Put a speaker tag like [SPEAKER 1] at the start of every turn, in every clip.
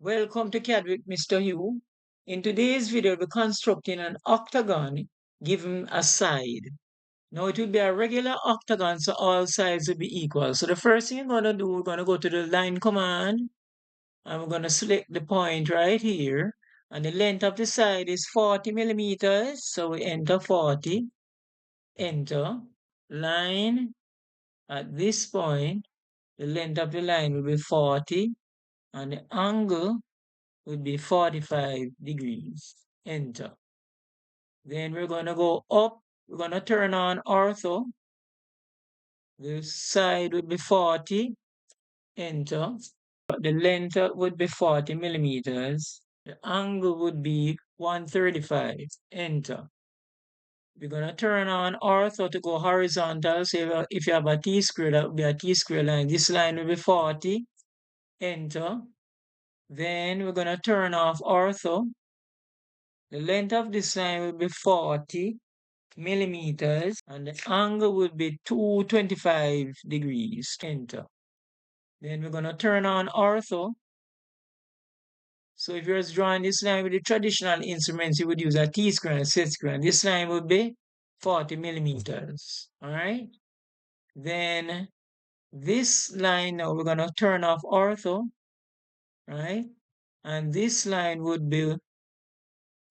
[SPEAKER 1] Welcome to CAD with Mr. Hew. In today's video, we're constructing an octagon given a side. Now it will be a regular octagon, so all sides will be equal. So the first thing we're going to do, we're going to go to the line command, and we're going to select the point right here. And the length of the side is 40 millimeters. So we enter 40, enter, line. At this point, the length of the line will be 40, and the angle would be 45 degrees. Enter. Then we're going to go up. We're going to turn on ortho. The side would be 40. Enter. The length would be 40 millimeters. The angle would be 135. Enter. We're going to turn on ortho to go horizontal. So if you have a T-square, that would be a T-square line. This line will be 40. Enter. Then we're going to turn off ortho. The length of this line will be 40 millimeters and the angle would be 225 degrees. Enter. Then we're going to turn on ortho. So if you're drawing this line with the traditional instruments, you would use a T-square and a set-square. And this line would be 40 millimeters. All right. Then this line, now we're going to turn off ortho. Right. And this line would be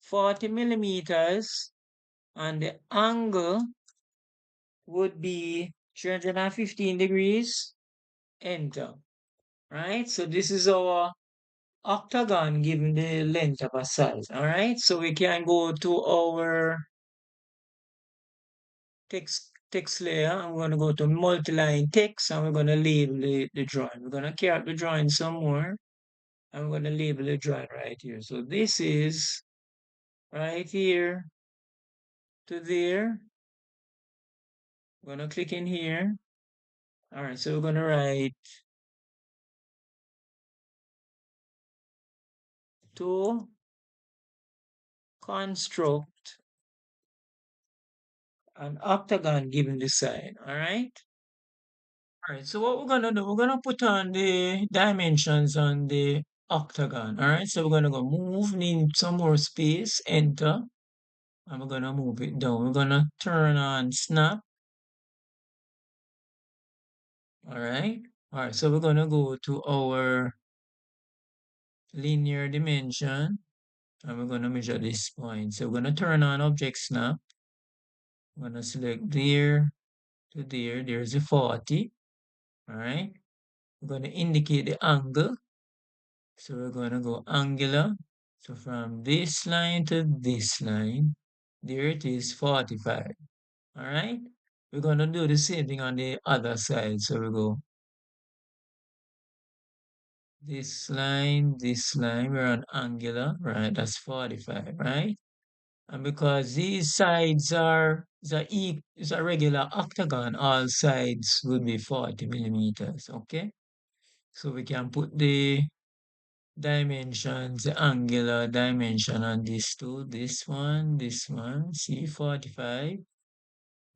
[SPEAKER 1] 40 millimeters and the angle would be 315 degrees. Enter. Right? So this is our octagon given the length of a side. All right? So we can go to our text layer. I'm going to go to multi-line text and we're going to label the drawing. We're going to carry out the drawing some more. I'm going to label the drawing right here. So this is right here to there. I'm going to click in here. All right, so we're going to write to construct an octagon given the side. All right. All right. So what we're gonna do, we're gonna put on the dimensions on the octagon. All right. So we're gonna go move, need some more space, enter, and we're gonna move it down. We're gonna turn on snap. All right. All right. So we're gonna go to our linear dimension, and we're gonna measure this point. So we're gonna turn on object snap. I'm gonna select there to there. There's a 40. All right. We're going to indicate the angle. So we're going to go angular. So from this line to this line, there it is 45. All right. We're going to do the same thing on the other side. So we go this line, we're on angular, right? That's 45, right? And because these sides is a regular octagon, all sides will be 40 millimeters, okay? So we can put the dimensions, the angular dimension on these two, this one, see 45.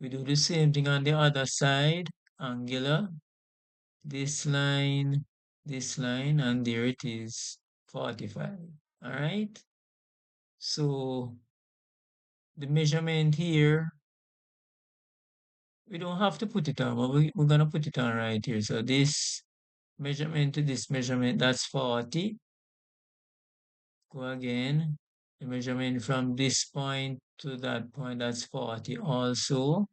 [SPEAKER 1] We do the same thing on the other side, angular, this line, and there it is, 45. All right. So the measurement here, we don't have to put it on, but we're going to put it on right here. So this measurement to this measurement, that's 40. Go again. The measurement from this point to that point, that's 40 also.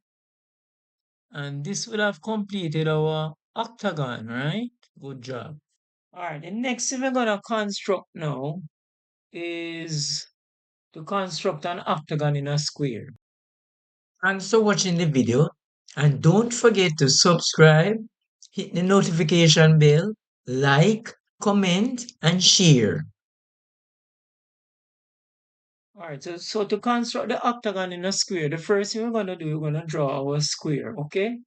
[SPEAKER 1] And this would have completed our octagon, right? Good job. All right, the next thing we're going to construct now is to construct an octagon in a square. Thanks for watching the video. And don't forget to subscribe, hit the notification bell, like, comment, and share. All right, so to construct the octagon in a square, the first thing we're going to do, we're going to draw our square, okay?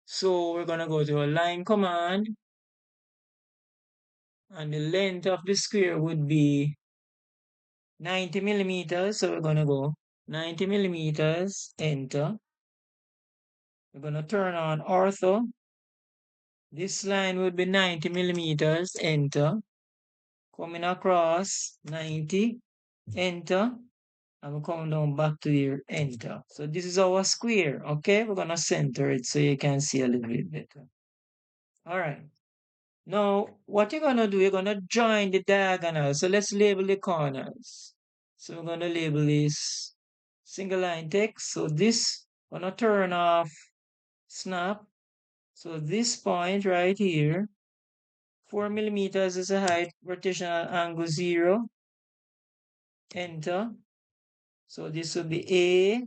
[SPEAKER 1] So we're going to go to a line command, and the length of the square would be 90 millimeters. So we're going to go 90 millimeters, enter. We're going to turn on ortho. This line would be 90 millimeters, enter. coming across 90, enter, and we're coming down back to here, enter. So this is our square, okay? We're gonna center it so you can see a little bit better. All right. Now, what you're gonna do, you're gonna join the diagonal. So let's label the corners. So we're gonna label this single line text. So this gonna turn off snap. So this point right here, 4 millimeters is the height, rotational angle 0. Enter. So this will be A,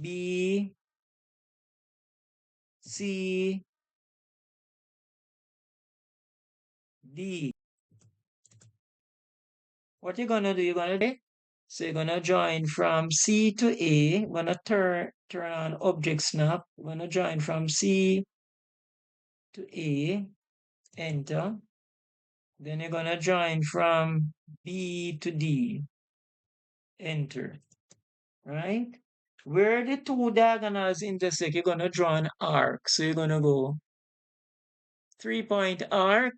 [SPEAKER 1] B, C, D. What you're gonna do, you're gonna so you're gonna join from C to A. We're gonna turn on object snap. We're gonna join from C to A, enter. Then you're gonna join from B to D, enter. Right? Where the two diagonals intersect, you're gonna draw an arc. So you're gonna go 3-point arc.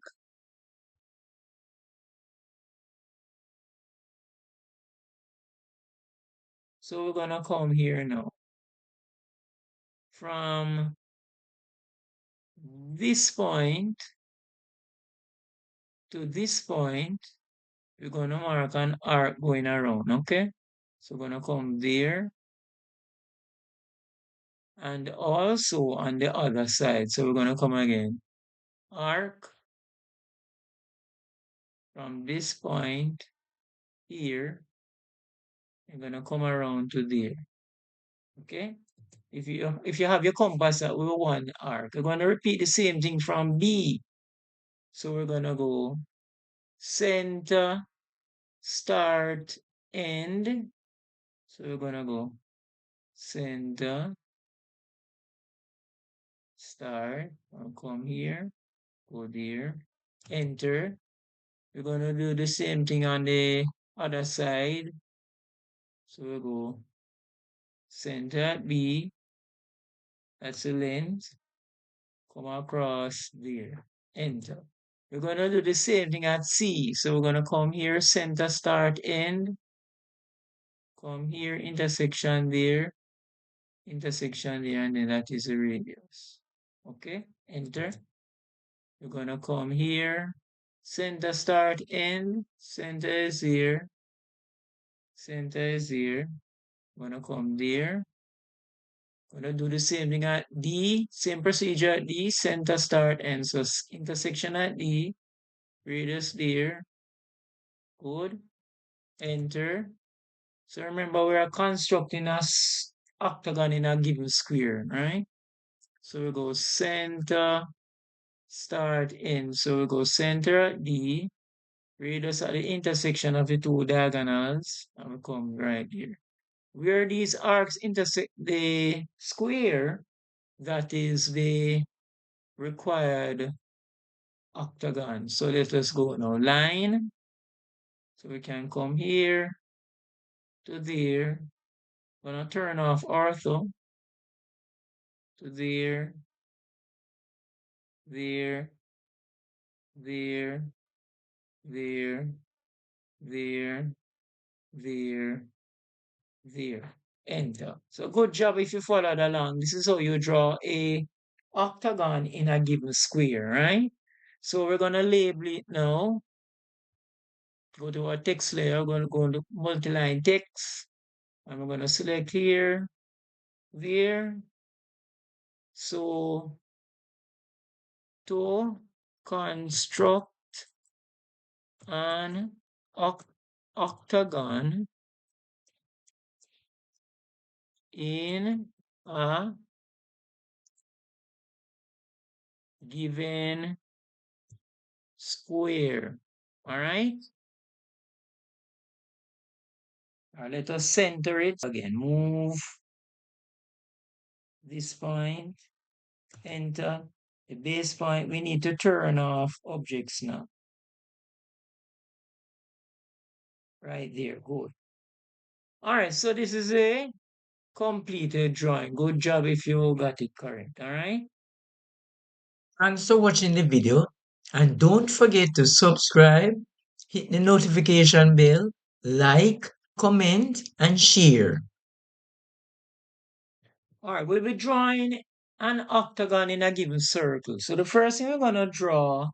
[SPEAKER 1] So we're gonna come here now. From this point to this point, we're gonna mark an arc going around, okay? So we're gonna come there and also on the other side. So we're gonna come again. Arc from this point here, you're gonna come around to there. Okay? If you have your compass at one arc, we're gonna repeat the same thing from B. So we're gonna go center, start, end. So we're gonna go center, start, I'll come here, go there, enter. We're gonna do the same thing on the other side. So we'll go center at B, that's the length, come across there, enter. We're gonna do the same thing at C. So we're gonna come here, center, start, end, come here, intersection there, and then that is the radius. Okay, enter. We're gonna come here, center, start, end, center is here, center is here. Gonna come there. Gonna do the same thing at D, same procedure at D, center, start, end. So intersection at D, radius there. Good. Enter. So remember, we are constructing a octagon in a given square, right? So we go center, start, end. So we go center at D, radius at the intersection of the two diagonals, and we come right here. Where these arcs intersect the square, that is the required octagon. So let us go now. Line. So we can come here to there. Gonna turn off ortho to there, there, there, there, there, there, there. Enter. So good job if you followed along. This is how you draw a octagon in a given square, right? So we're gonna label it now. Go to our text layer, we're gonna go into multi-line text, and we're gonna select here, there. So to construct an octagon in a given square. All right. Let us center it again. Move this point, enter the base point. We need to turn off objects now. Right there, good. All right, so this is a completed drawing. Good job if you got it correct, all right? Thanks for watching the video. And don't forget to subscribe, hit the notification bell, like, comment, and share. All right, we'll be drawing an octagon in a given circle. So the first thing we're going to draw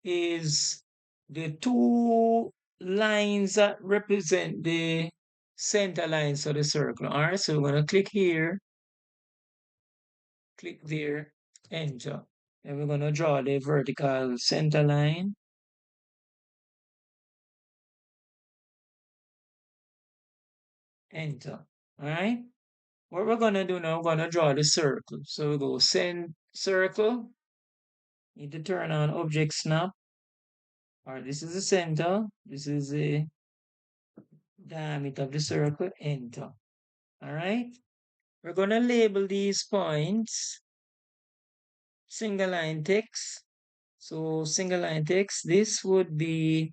[SPEAKER 1] is the two lines that represent the center lines of the circle. All right, so we're going to click here, click there, enter. And we're going to draw the vertical center line. Enter. All right. What we're going to do now, we're going to draw the circle. So we go send circle. Need to turn on object snap. All right, this is the center. This is the diameter of the circle. Enter. All right. We're going to label these points single line text. So single line text, this would be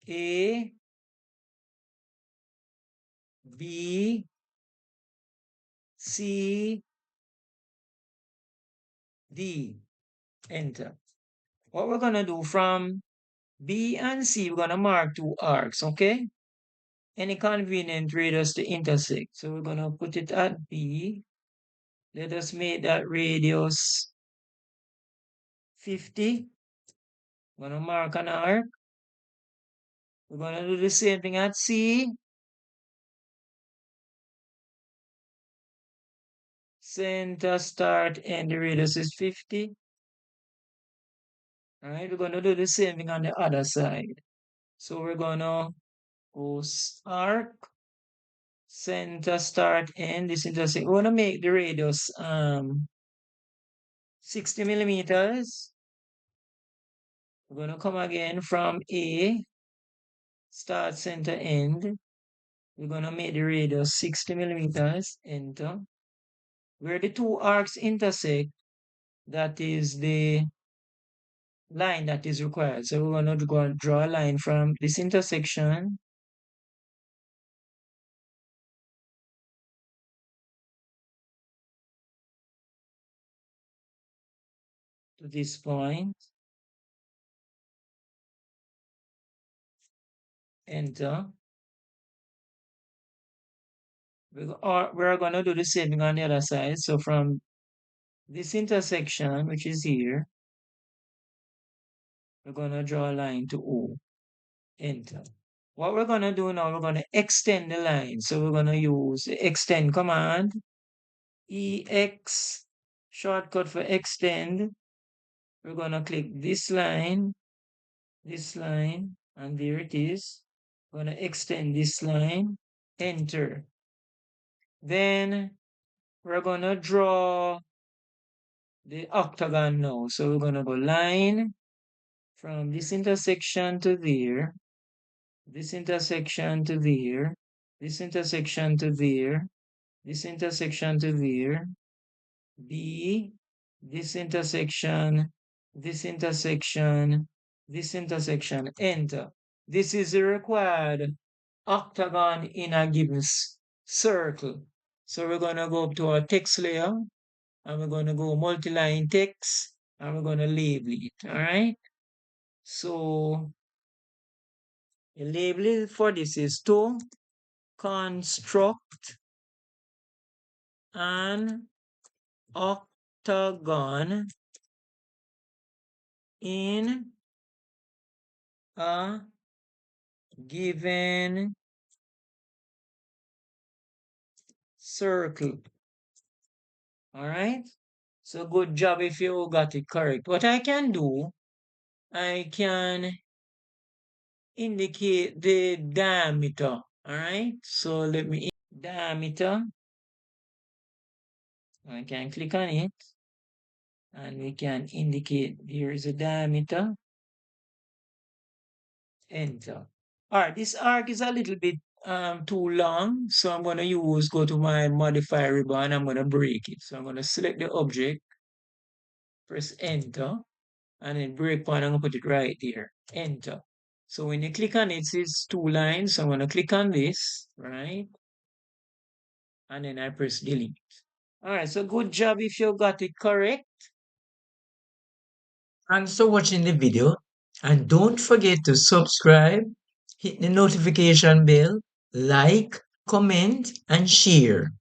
[SPEAKER 1] A, B, C, D. Enter. What we're going to do from B and C, we're going to mark two arcs, okay? Any convenient radius to intersect. So we're going to put it at B. Let us make that radius 50. We're going to mark an arc. We're going to do the same thing at C. Center, start, end, the radius is 50. All right, we're going to do the same thing on the other side. So we're going to go arc, center, start, end, this intersect. We're going to make the radius 60 millimeters. We're going to come again from A, start, center, end. We're going to make the radius 60 millimeters, enter. Where the two arcs intersect, that is the line that is required. So we're going to go and draw a line from this intersection to this point. Enter. We're going to do the same thing on the other side. So from this intersection, which is here, we're going to draw a line to O. Enter. What we're going to do now, we're going to extend the line. So we're going to use the extend command. EX, shortcut for extend. We're going to click this line, and there it is. We're going to extend this line, enter. Then we're going to draw the octagon now. So we're going to go line from this intersection to there, this intersection to there, this intersection to there, this intersection to there, B, this intersection, this intersection, this intersection, enter. This is the required octagon in a given circle. So we're going to go up to our text layer, and we're going to go multi-line text, and we're going to label it, all right? So the label for this is to construct an octagon in a given circle. All right? So good job if you got it correct. What I can do, I can indicate the diameter. All right? So let me diameter. I can click on it and we can indicate here is a diameter. Enter. All right, this arc is a little bit too long, so I'm going to go to my modify ribbon, I'm going to break it. So I'm going to select the object, press enter, and then break point, I'm going to put it right there, enter. So when you click on it, it's two lines, so I'm going to click on this, right? And then I press delete. Alright, so good job if you got it correct. Thanks for watching the video. And don't forget to subscribe, hit the notification bell, like, comment, and share.